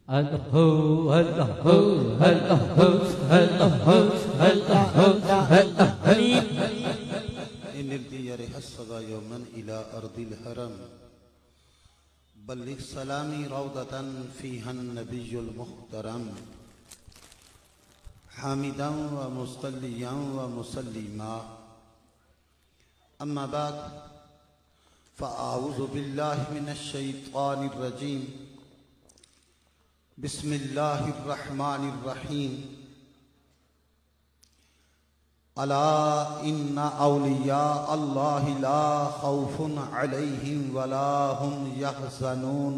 बल्लिग सलामी रौदतन फीहन नबियुल मुहतरम हामिदन व मुसल्लियन व मुसल्लिमा अम्मा बाद फ़अऊज़ु बिल्लाहि मिनश शैतानिर रजीम बिस्मिल्लाहिर रहमानिर रहीम अला इन्ना औलिया अल्लाहि ला खौफुन अलैहिम वला हुम यहज़नून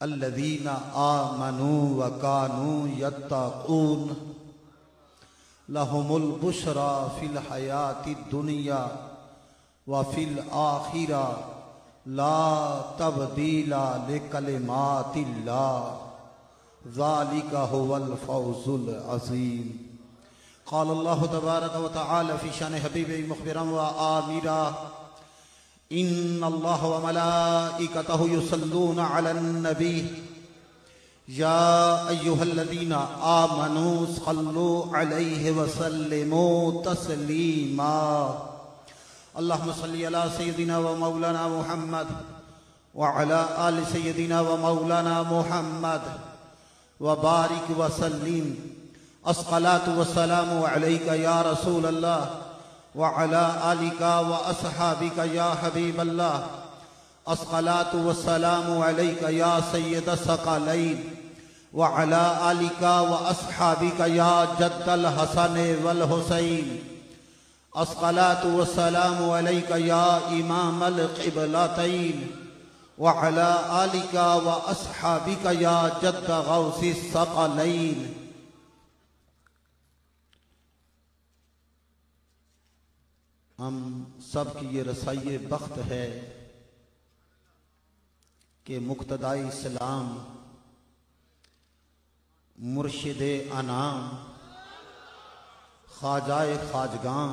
अल्लज़ीना आमनू व कानू यत्तक़ून लहुमुल बुशरा फिल हयातिद दुनिया व फिल आखिरा ला तब्दीला लिकलिमातिल्लाह ज़ालिका हुवल फ़ौज़ुल अज़ीम। क़ाल अल्लाहु तबारक व तआला फ़ी शान हबीबिही मुख़बिरन व आमिरा इन्नल्लाह व मलाइकतहु युसल्लूना अलन नबी या अय्युहल्लज़ीना आमनू सल्लु अलैहि व सल्लिमू तस्लीमा। अल्लाहुम्मा सल्लि अला सय्यिदिना व मौलाना मुहम्मद व अला आलि सय्यिदिना व मौलाना मुहम्मद व बारिक व सल्लिम। अस्सलातु व सलामु अलैका या रसूल अल्लाह व अला आलिका व अस्हाबिका या हबीब अल्लाह। अस्सलातु व सलामु अलैका या सय्यद सकलैन व अला आलिका व अस्हाबिका या जद्दल हसन वल हुसैन। अस्सलातु व सलामु अलैका या इमामल क़िबलतैन व अला आलिका व अस्हाबिका या जद्द गौसिस सकलैन। हम सब की ये रसाई बख्त है कि मुक़्तदाई इस्लाम मुर्शिदे अनाम ख्वाजाए ख्वाजगां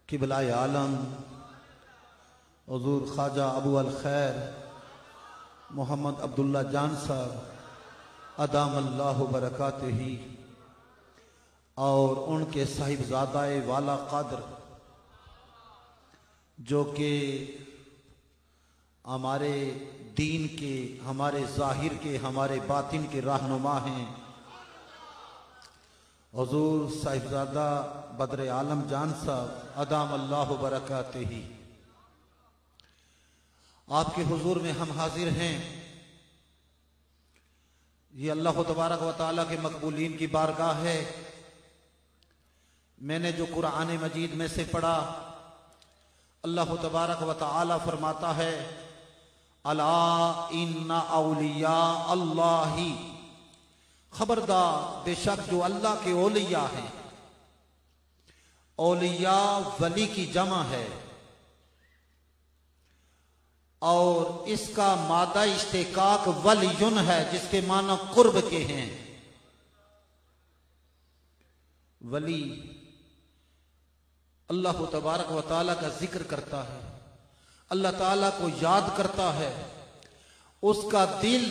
क़िबलाए आलम हुज़ूर ख्वाजा अबू अल खैर मोहम्मद अब्दुल्ला जान साहब अदामल्लाहु बरकातही और उनके साहिबजादाए वाला कद्र जो कि हमारे दीन के, हमारे ज़ाहिर के, हमारे बातिन के रहनुमा हैं। हुज़ूर साहिबजादा बद्र आलम जान साहब अदामल्लाहु बरकातही, आपके हुजूर में हम हाजिर हैं। ये अल्लाह तबारक व तआला के मकबूलीन की बारगाह है। मैंने जो कुरान मजीद में से पढ़ा, अल्लाह तबारक व तआला फरमाता है अला इन्ना औलिया अल्लाही, खबरदार बेशक जो अल्लाह के औलिया हैं। औलिया वली की जमा है और इसका मादा इश्तिकाक वलियुन है जिसके माना कुर्ब के हैं। वली अल्लाह तबारक व तआला का जिक्र करता है, अल्लाह ताला को याद करता है, उसका दिल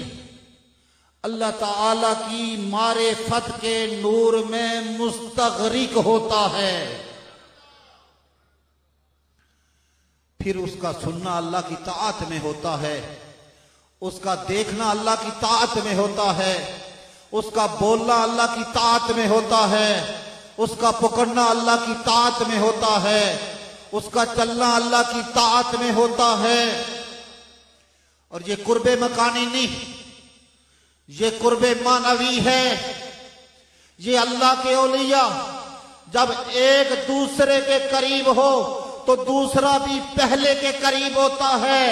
अल्लाह ताला की मारिफत के नूर में मुस्तग़रिक होता है। फिर उसका सुनना अल्लाह की ताअत में होता है, उसका देखना अल्लाह की ताअत में होता है, उसका बोलना अल्लाह की ताअत में होता है, उसका पकड़ना अल्लाह की ताअत में होता है, उसका चलना अल्लाह की ताअत में होता है। और ये कुर्बे मकानी नहीं, ये कुर्बे मानवी है। ये अल्लाह के औलिया जब एक दूसरे के करीब हो तो दूसरा भी पहले के करीब होता है।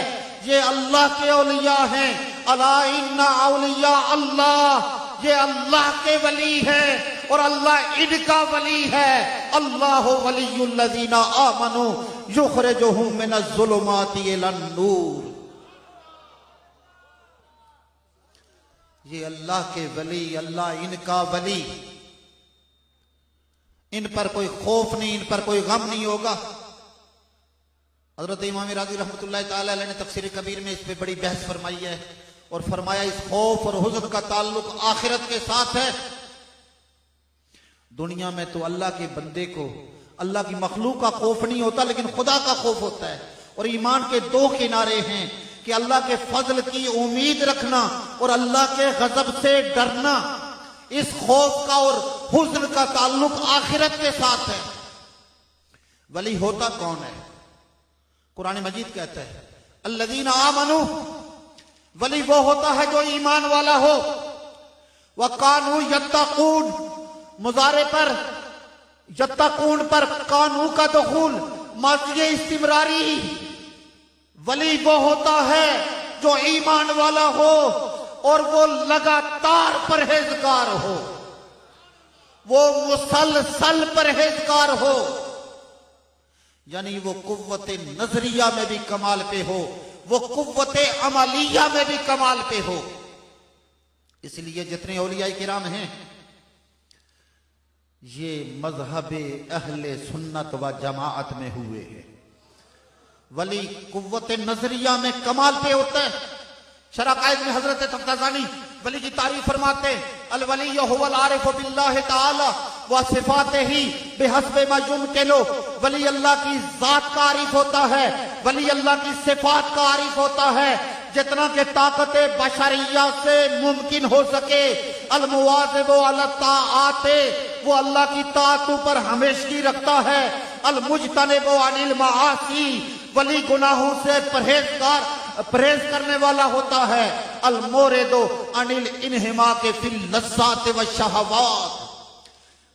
ये अल्लाह के औलिया हैं। अला इन्ना औलिया अल्लाह, ये अल्लाह के वली है और अल्लाह इनका वली है। अल्लाह वलियुल्लज़ीना आमनू युखरिजुहुम मिनज़्ज़ुलुमाति इलन नूर। ये अल्लाह के वली, अल्लाह इनका वली। इन पर कोई खौफ नहीं, इन पर कोई गम नहीं होगा। हजरत इमाम राज़ी रहमतुल्लाह ताला अलैह ने तफसीर कबीर में इस पे बड़ी बहस फरमाई है और फरमाया इस खौफ और हुज़्न का ताल्लुक आखिरत के साथ है। दुनिया में तो अल्लाह के बंदे को अल्लाह की मखलूक का खौफ नहीं होता, लेकिन खुदा का खौफ होता है। और ईमान के दो किनारे हैं कि अल्लाह के फजल की उम्मीद रखना और अल्लाह के गजब से डरना। इस खौफ का और हुज़्न का ताल्लुक आखिरत के साथ है। वली होता कौन है? कुरान मजीद कहता है अल्लज़ीना आमनू, वली वो होता है जो ईमान वाला हो। व कानू यत्तकून, मुजारे पर यत्तकून पर कानू का दुखूल माज़ी इस्तिमरारी। वली वो होता है जो ईमान वाला हो और वो लगातार परहेजगार हो, वो मुसलसल परहेजगार हो, यानी वो कुव्वत नजरिया में भी कमाल पे हो, वो कुव्वत अमलिया में भी कमाल पे हो। इसलिए जितने औलिया किराम हैं ये मजहब अहले सुन्नत व जमाअत में हुए हैं। वली कुव्वत नजरिया में कमाल पे होता है। शराकायद में हजरत तफ्ताज़ानी वली की तारीफ फरमाते हैं अल वली हुवल आरिफ बिल्लाह ताला व सिफातिही बिहस्ब मा युमकिनु। वली अल्लाह की जात का आरिफ होता है, वली अल्लाह की सिफात का आरिफ होता है, जितना के ताकत बशरिया से मुमकिन हो सके। अल मुवाज़िब अला ताआते, वो अल्लाह की ताअतों पर हमेशगी रखता है। अल मुजतनिब अनिल माआसी, वली गुनाहों से परहेज करने वाला होता है। अल मोरेदो अनिल इन्हिमा के फिल लज़्ज़ात व शहवात,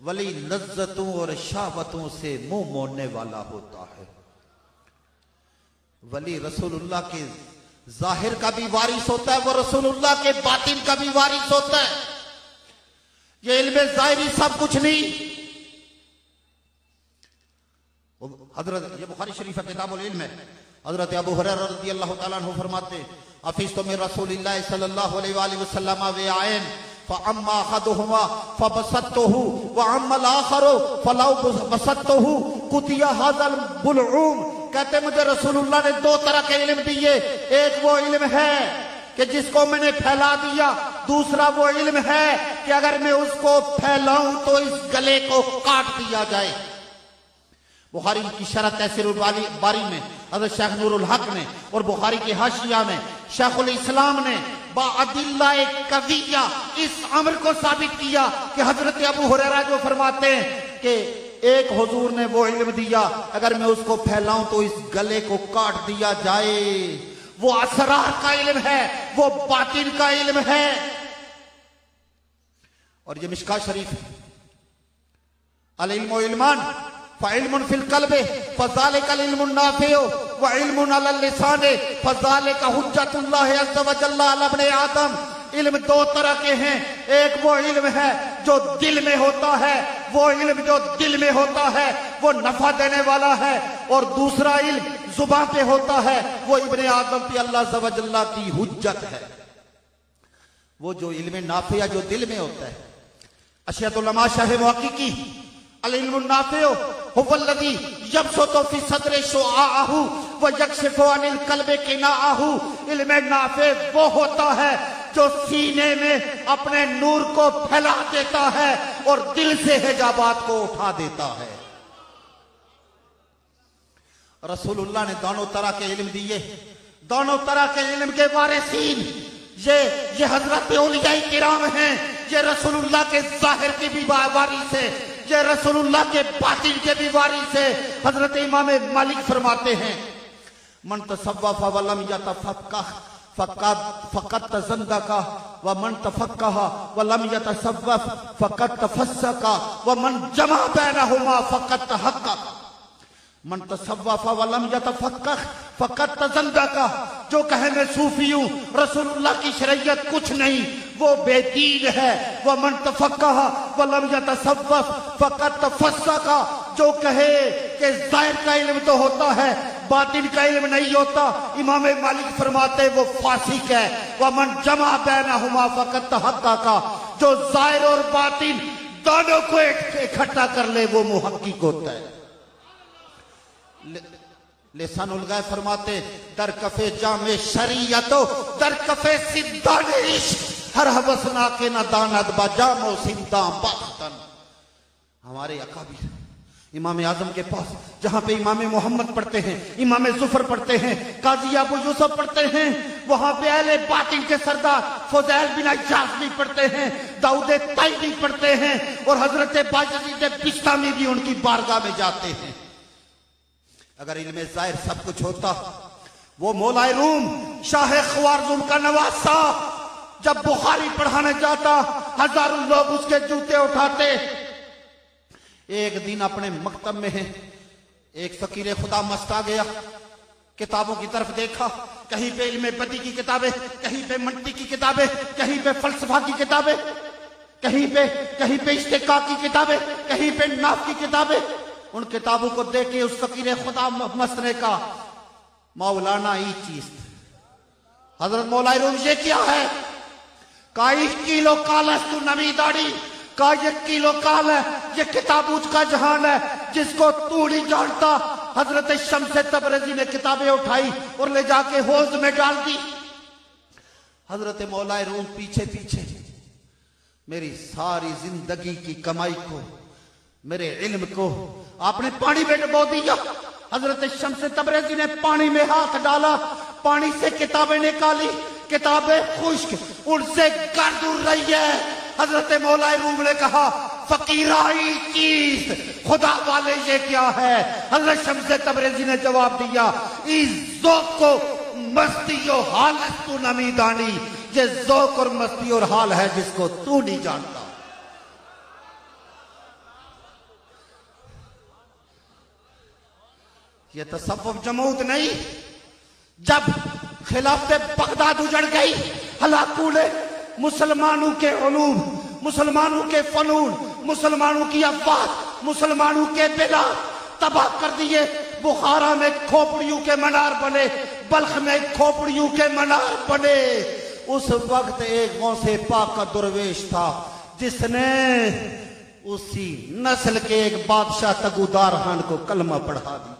वली लज्जतों और शहवतों से मुंह मोड़ने वाला होता है। वली रसूलुल्लाह के जाहिर का भी वारिस होता है, वो रसूलुल्लाह के बातिन का भी वारिस होता है। ये इल्मे जाहिरी सब कुछ नहीं। हजरत ये बुखारी शरीफ है, किताबुल इल्म है। हजरत अबू हुरैरा रज़ियल्लाहु तआला अन्हु फरमाते हफीज़ तो में रसूलिल्लाह सल्लल्लाहु अलैहि वसल्लम व आयन फअम्मा अहदुहुमा फबसतहु व अम्मा आखरो फलौ बसतहु कुतिया हाज़ल बुलऊम। कहते मुझे रसूलुल्लाह ने दो तरह के इल्म दिए। एक वो इल्म है कि जिसको मैंने फैला दिया, दूसरा वो इल्म है कि अगर मैं उसको फैलाऊं तो इस गले को काट दिया जाए। बुखारी की शरह तहसीरुल बारी में हज़रत शेख नूरुल हक ने और बुखारी की हाशिया में शेखुल इस्लाम ने बाअदिल्ला कविया इस अमर को साबित किया कि हजरत अबू हुरैरा जो फरमाते हैं कि एक हुजूर ने वो इल्म दिया, अगर मैं उसको फैलाऊं तो इस गले को काट दिया जाए। वो असरार का इल्म है, वो बातिन का इल्म है। और ये मिशकात शरीफ है अल इल्मु इल्मान फ़इल्मुन फिल क़ल्बि फ़ज़ालिकल इल्मुन नाफ़िउ व इल्मुन अलल लिसानि फ़ज़ालिका हुज्जतुल्लाहि अज़्ज़ा व जल्ला अला इब्ने आदम। इल्म दो तरह के हैं। एक वो इल्म है जो दिल में होता है, वो इल्म जो दिल में होता है वो नफा देने वाला है। और दूसरा इल्म जुबान पे होता है, वो इब्ने आदम पे अल्लाह अज़्ज़ा व जल्ला की हुज्जत है। वो जो इल्म नाफ़िया जो दिल में होता है। अशहदुल उलमा शाह मुहक्किकी अल इल्मुन नाफ़िउ हुवल्लज़ी यबसुतु फी सद्रि शुआअहु व यक्शिफु अनिल क़ल्बि क़िनाअहु। इल्म नाफ़े वो होता है जो सीने में अपने नूर को फैला देता है और दिल से हिजाबात को उठा देता है। रसूलुल्लाह ने दोनों तरह के इल्म दिए। दोनों तरह के इल्म के वारिसीन ये हजरत औलिया किराम हैं। ये रसूलुल्लाह के जाहिर के भी वारिस है, ये रसूलुल्लाह के बातिन के भी वारिस है। हजरत इमाम मालिक फरमाते हैं मन तसव्वफ़ व लम यतफ़क़्क़ह फ़क़द तज़ंदक़ व मन तफ़क़्क़ह व लम यतसव्वफ़ फ़क़द तफ़स्सक़ व मन जमा बैनहुमा फ़क़द तहक़्क़क़। मन तसव्वफ़ व लम यतफ़क़्क़ह फ़क़द तज़ंदक़। जो कहे मैं सूफी हूं, रसूलुल्लाह की शरीयत कुछ नहीं, वो बेदीन है। वह मन तफ़क़्क़ह व लम यतसव्वफ़ फ़क़द तफ़स्सक़। जो कहे कि ज़ाहिर का इल्म तो होता है, बातिन का इल्म नहीं होता, इमाम मालिक फरमाते वो फासिक है। वह मन जमा बैनहुमा फ़क़द तहक़्क़क़। जो ज़ाहिर और बातिन दोनों को इकट्ठा कर ले वो मुहक्किक होता है। लिसानुल गैब फरमाते दर कफे जामे शरीयतो दर कफे सिद्दानिश हर हवसना के न दानद बजामो सिद्दा बख्तन। हमारे अकाबिर इमाम आजम के पास जहां पे इमाम मोहम्मद पढ़ते हैं, इमाम जुफर पढ़ते हैं, काजी अबू यूसुफ पढ़ते हैं, वहां पे अहले बातिन के सरदार फुज़ैल बिन इयाज़ भी पढ़ते हैं, दाऊद तैयबी पढ़ते हैं और हजरत बायजीद बिस्तामी भी उनकी बारगाह में जाते हैं। अगर इल्मे ज़ाहिर सब कुछ होता, वो मौलाए रूम शाह ख्वारज़म का नवासा जब बुखारी पढ़ाने जाता हजारों लोग उसके जूते उठाते। एक दिन अपने मकतब में है, एक फकीर खुदा मस्त आ गया, किताबों की तरफ देखा, कहीं पे इल्मे बदी की किताबें, कहीं पे मंतिक की किताबें, कहीं पे फलसफा की किताबें, कहीं पे इस्तिका की किताबें, कहीं पे नाफ की किताबें। उन किताबों को देख के उस फकीर खुदा मस्त ने कहा मौलाना ये चीज हजरत मौलाए रूम ये क्या है? का 1 किलो काल है तू नवी दाढ़ी का 1 किलो काल है, ये किताबूज का जहान है जिसको तू नहीं जानता। हजरत शम्स तबरेज़ी ने किताबें उठाई और ले जाके हौज में डाल दी। हजरत मौलाए रूम पीछे पीछे मेरी सारी जिंदगी की कमाई को, मेरे इल्म को आपने पानी में डुबो दिया। हजरत शम्स तबरेज़ी ने पानी में हाथ डाला, पानी से किताबें निकाली, किताबें खुश्क, उनसे गर्द उड़ रही है। हजरत मौलाए रूम ने कहा फकीराई चीज खुदा वाले ये क्या है? हजरत शम्स तबरेज़ी ने जवाब दिया इस ज़ौक़ को मस्ती और हालत तू नमी दानी, ये ज़ौक़ और मस्ती और हाल है जिसको तू नहीं जानता। ये तसव्वुफ़ जमूद नहीं। जब खिलाफत बगदाद उजड़ गई, हलाकू ने मुसलमानों के उलूम, मुसलमानों के फनून, मुसलमानों की अफ़वाह, मुसलमानों के बिला तबाह कर दिए। बुखारा में खोपड़ियों के मीनार बने, बल्ख में खोपड़ियों के मीनार बने। उस वक्त एक गौसे पाक का दुर्वेश था जिसने उसी नस्ल के एक बादशाह तगुदार खान को कलमा पढ़ा दिया।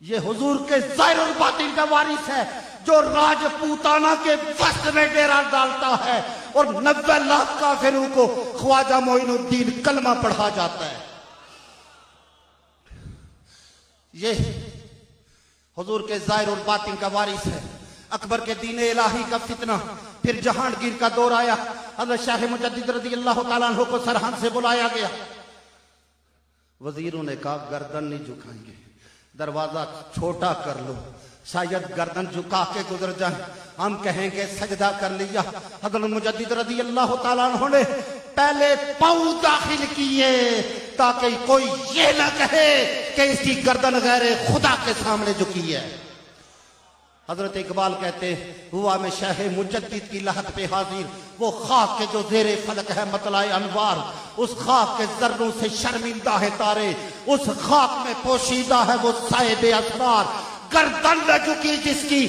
ये हुजूर के ज़ाहिर और बातिन का वारिस है जो राजपूताना के वस्त में डेरा डालता है और 90 लाख काफिरों को ख्वाजा मोइनुद्दीन कलमा पढ़ा जाता है। ये हुजूर के ज़ाहिर और बातिन का वारिस है। अकबर के दीन इलाही का फितना, फिर जहांगीर का दौर आया, हज़रत शाह मुजद्दिद रज़ियल्लाहु ताला अन्हु को सरहद से बुलाया गया। वजीरों ने कहा गर्दन नहीं झुकाएंगे, दरवाजा छोटा कर लो, शायद गर्दन झुका के गुजर जाए, हम कहेंगे सजदा कर लिया। हज़रत मुजद्दिद रज़ियल्लाहु ताला अन्हु ने पहले पांव दाखिल किए ताकि कोई ये ना कहे कि इसकी गर्दन गैर खुदा के सामने झुकी है। हजरत इकबाल कहते हुआ में शाह मुजद्दिद की लहत पे हाजिर, वो खाक के जो जेरे फलक है मतलाए अनवार, उस खाक के जर्रों से शर्मिंदा है तारे, उस खाक में पोशीदा है वो साहिब असरार। गर्दन न झुकी जिसकी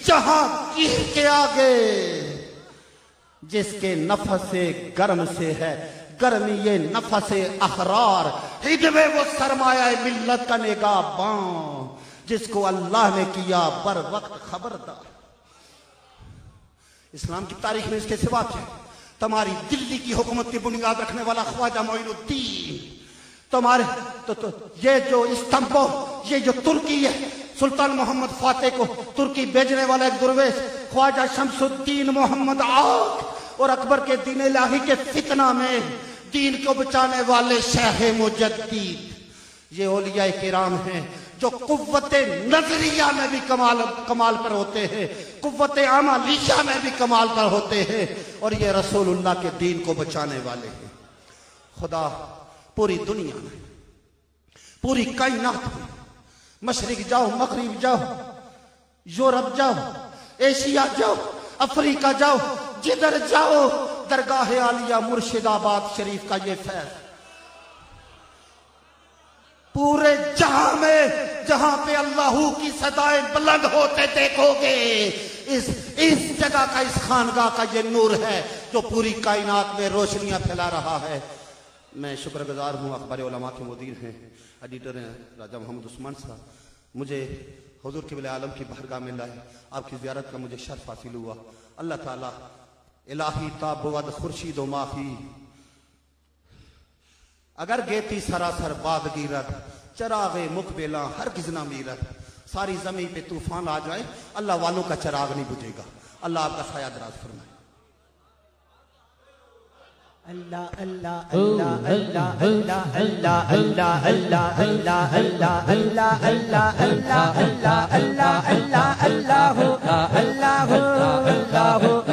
जहांगीर के आगे, जिसके नफस से गर्म से है गर्मी ये नफस अखरार, हिदमे वो सरमाया मिल्लत का निगाहबान, जिसको अल्लाह ने किया बर वक्त खबरदार। इस्लाम की तारीख में इसके सिवा है तुम्हारी दिल्ली की हुकूमत की बुनियाद रखने वाला ख्वाजा मोइनुद्दीन, तुम्हारे तो ये जो इस्तांबुल, ये जो तुर्की है, सुल्तान मोहम्मद फातेह को तुर्की भेजने वाला एक दुर्वेश ख्वाजा शमसुद्दीन मोहम्मद आग, और अकबर के दीन इलाही के फितना में दीन को बचाने वाले शाह मुजद्दिद। ये औलिया किराम हैं जो कुव्वते नजरिया में भी कमाल पर होते हैं, कुव्वते अमलिया में भी कमाल पर होते हैं, और ये रसूलुल्लाह के दीन को बचाने वाले हैं। खुदा पूरी दुनिया में, पूरी कायनात में, मशरिक जाओ, मगरिब जाओ, यूरोप जाओ, एशिया जाओ, अफ्रीका जाओ, जिधर जाओ दरगाह आलिया मुर्शिदाबाद शरीफ का ये फैज, पूरे जहां में जहां पे अल्लाहू की सदाएं बुलंद होते देखोगे, इस जगह का, इस खानगाह का ये नूर है जो पूरी कायनात में रोशनियां फैला रहा है। मैं शुक्रगुजार हूँ, अखबार उलमा के मुदीर हैं, एडिटर हैं राजा मोहम्मद उस्मान साहब। मुझे हुजूर क़िबला आलम की बारगाह में लाए, आपकी ज़ियारत का मुझे शर्फ हासिल हुआ। अल्लाह ताला इलाही ताबवद खुर्शीद माही अगर गेती सरासर बाद गिरत चरागे मुकबेला हर किजना मीरत, सारी जमीन पे तूफान आ जाए अल्लाह वालों का चराग नहीं बुझेगा। अल्लाह आपका खया दराज फरमाए। अल्लाह अल्लाह अल्लाह अल्लाह अल्लाह अल्लाह अल्लाह अल्लाह अल्लाह अल्लाह अल्लाह अल्लाह अल्लाह अल्लाह अल्लाह अल्लाह अल्लाह अल्लाह अल्लाह